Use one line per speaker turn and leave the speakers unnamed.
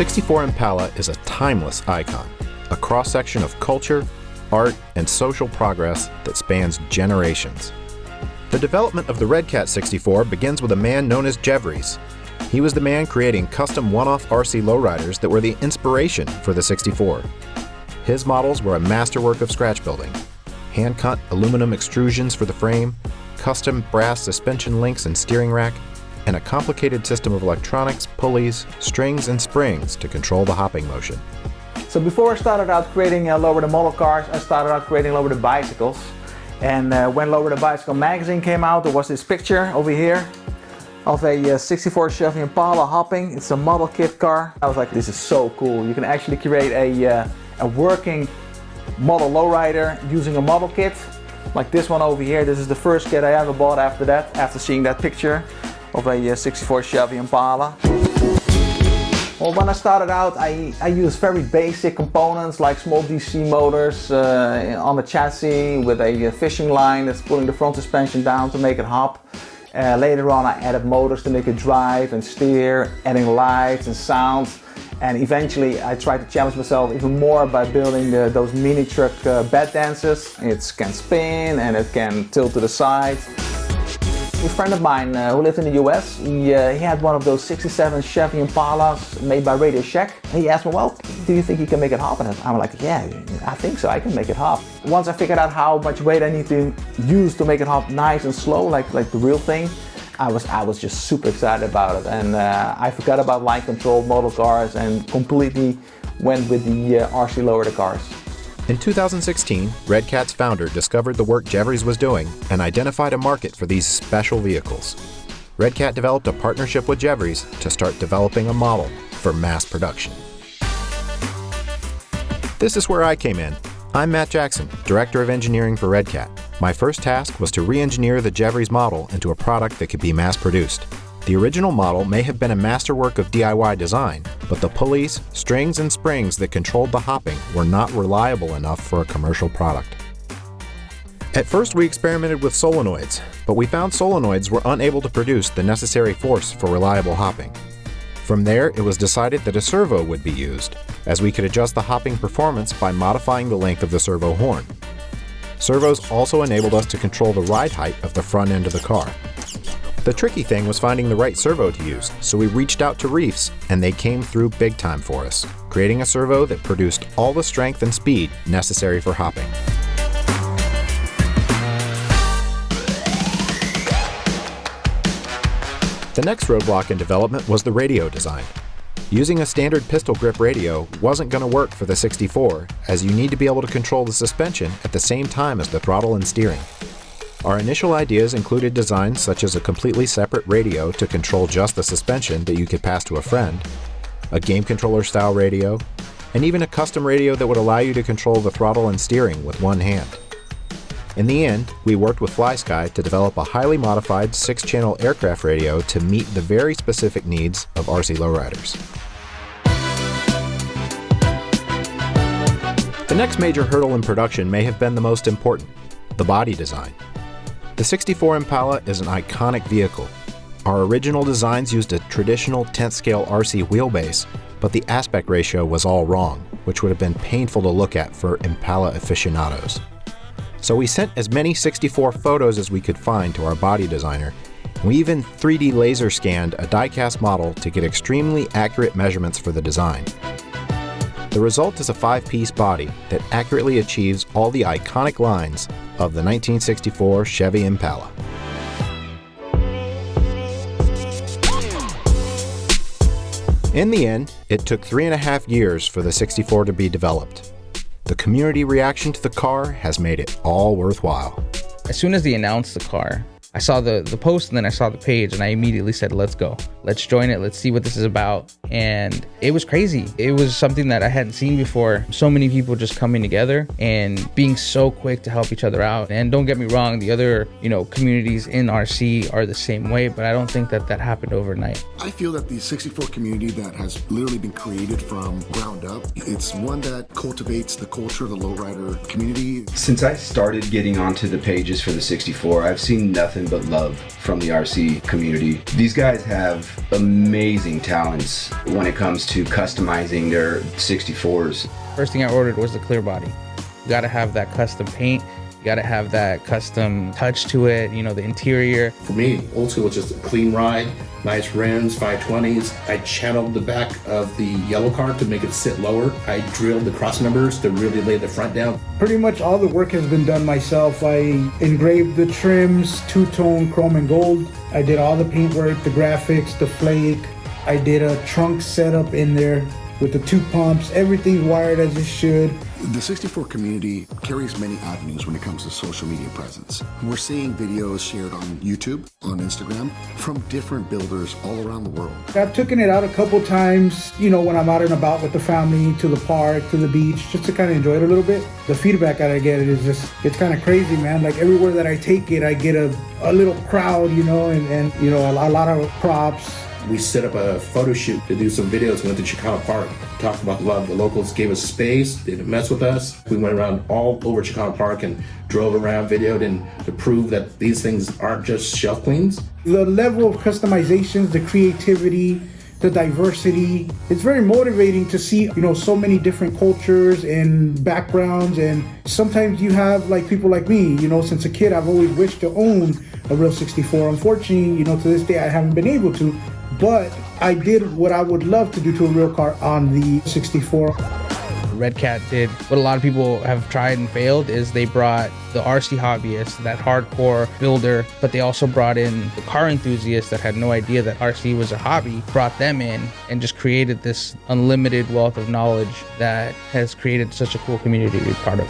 64 Impala is a timeless icon, a cross-section of culture, art, and social progress that spans generations. The development of the Redcat 64 begins with a man known as Jevries. He was the man creating custom one-off RC lowriders that were the inspiration for the 64. His models were a masterwork of scratch building. Hand-cut aluminum extrusions for the frame, custom brass suspension links and steering rack, and a complicated system of electronics, pulleys, strings, and springs to control the hopping motion.
So before I started out creating Lowrider model cars, I started out creating Lowrider bicycles. And when Lowrider Bicycle magazine came out, there was this picture over here of a 64 Chevrolet Impala hopping. It's a model kit car. I was like, this is so cool. You can actually create a working model lowrider using a model kit. Like this one over here. This is the first kit I ever bought after that, after seeing that picture of a 64 Chevy Impala. Well, when I started out, I used very basic components like small DC motors on the chassis with a fishing line that's pulling the front suspension down to make it hop. Later on, I added motors to make it drive and steer, adding lights and sounds. And eventually, I tried to challenge myself even more by building those mini truck bed dancers. It can spin and it can tilt to the side. A friend of mine who lived in the US, he had one of those 67 Chevy Impalas made by Radio Shack. And he asked me, well, do you think you can make it hop? And I'm like, yeah, I think so, I can make it hop. Once I figured out how much weight I need to use to make it hop nice and slow, like the real thing, I was just super excited about it. And I forgot about line control model cars and completely went with the RC Lowrider cars.
In 2016, Redcat's founder discovered the work Jevries was doing and identified a market for these special vehicles. Redcat developed a partnership with Jevries to start developing a model for mass production. This is where I came in. I'm Matt Jackson, Director of Engineering for Redcat. My first task was to re-engineer the Jevries model into a product that could be mass-produced. The original model may have been a masterwork of DIY design, but the pulleys, strings, and springs that controlled the hopping were not reliable enough for a commercial product. At first we experimented with solenoids, but we found solenoids were unable to produce the necessary force for reliable hopping. From there, it was decided that a servo would be used, as we could adjust the hopping performance by modifying the length of the servo horn. Servos also enabled us to control the ride height of the front end of the car. The tricky thing was finding the right servo to use, so we reached out to Reefs, and they came through big time for us, creating a servo that produced all the strength and speed necessary for hopping. The next roadblock in development was the radio design. Using a standard pistol grip radio wasn't going to work for the 64, as you need to be able to control the suspension at the same time as the throttle and steering. Our initial ideas included designs such as a completely separate radio to control just the suspension that you could pass to a friend, a game controller style radio, and even a custom radio that would allow you to control the throttle and steering with one hand. In the end, we worked with FlySky to develop a highly modified 6-channel aircraft radio to meet the very specific needs of RC lowriders. The next major hurdle in production may have been the most important, the body design. The 64 Impala is an iconic vehicle. Our original designs used a traditional 10th scale RC wheelbase, but the aspect ratio was all wrong, which would have been painful to look at for Impala aficionados. So we sent as many 64 photos as we could find to our body designer. We even 3D laser scanned a die-cast model to get extremely accurate measurements for the design. The result is a 5-piece body that accurately achieves all the iconic lines of the 1964 Chevy Impala. In the end, it took 3.5 years for the 64 to be developed. The community reaction to the car has made it all worthwhile.
As soon as they announced the car, I saw the post and then I saw the page and I immediately said, let's go. Let's join it. Let's see what this is about. And it was crazy. It was something that I hadn't seen before. So many people just coming together and being so quick to help each other out. And don't get me wrong, the other, communities in RC are the same way, but I don't think that happened overnight.
I feel that the 64 community that has literally been created from ground up, it's one that cultivates the culture of the lowrider community.
Since I started getting onto the pages for the 64, I've seen nothing nothing but love from the RC community. These guys have amazing talents when it comes to customizing their 64s.
First thing I ordered was the clear body. You gotta have that custom paint. You gotta have that custom touch to it, you know, the interior.
For me, old school was just a clean ride, nice rims, 520s. I channeled the back of the yellow car to make it sit lower. I drilled the cross members to really lay the front down.
Pretty much all the work has been done myself. I engraved the trims, two-tone chrome and gold. I did all the paintwork, the graphics, the flake. I did a trunk setup in there with the 2 pumps. Everything's wired as it should.
The 64 community carries many avenues when it comes to social media presence. We're seeing videos shared on YouTube, on Instagram, from different builders all around the world.
I've taken it out a couple times, you know, when I'm out and about with the family, to the park, to the beach, just to kind of enjoy it a little bit. The feedback that I get is just, it's kind of crazy, man. Like everywhere that I take it, I get a little crowd, you know, and you know, a lot of props.
We set up a photo shoot to do some videos. We went to Chicano Park, talked about the love. The locals gave us space, they didn't mess with us. We went around all over Chicano Park and drove around, videoed, and to prove that these things aren't just shelf queens.
The level of customizations, the creativity, the diversity, it's very motivating to see, you know, so many different cultures and backgrounds. And sometimes you have like people like me, you know, since a kid I've always wished to own a real 64. Unfortunately, you know, to this day I haven't been able to. But I did what I would love to do to a real car on the 64.
Redcat did what a lot of people have tried and failed, is they brought the RC hobbyist, that hardcore builder, but they also brought in the car enthusiasts that had no idea that RC was a hobby, brought them in and just created this unlimited wealth of knowledge that has created such a cool community to be part of.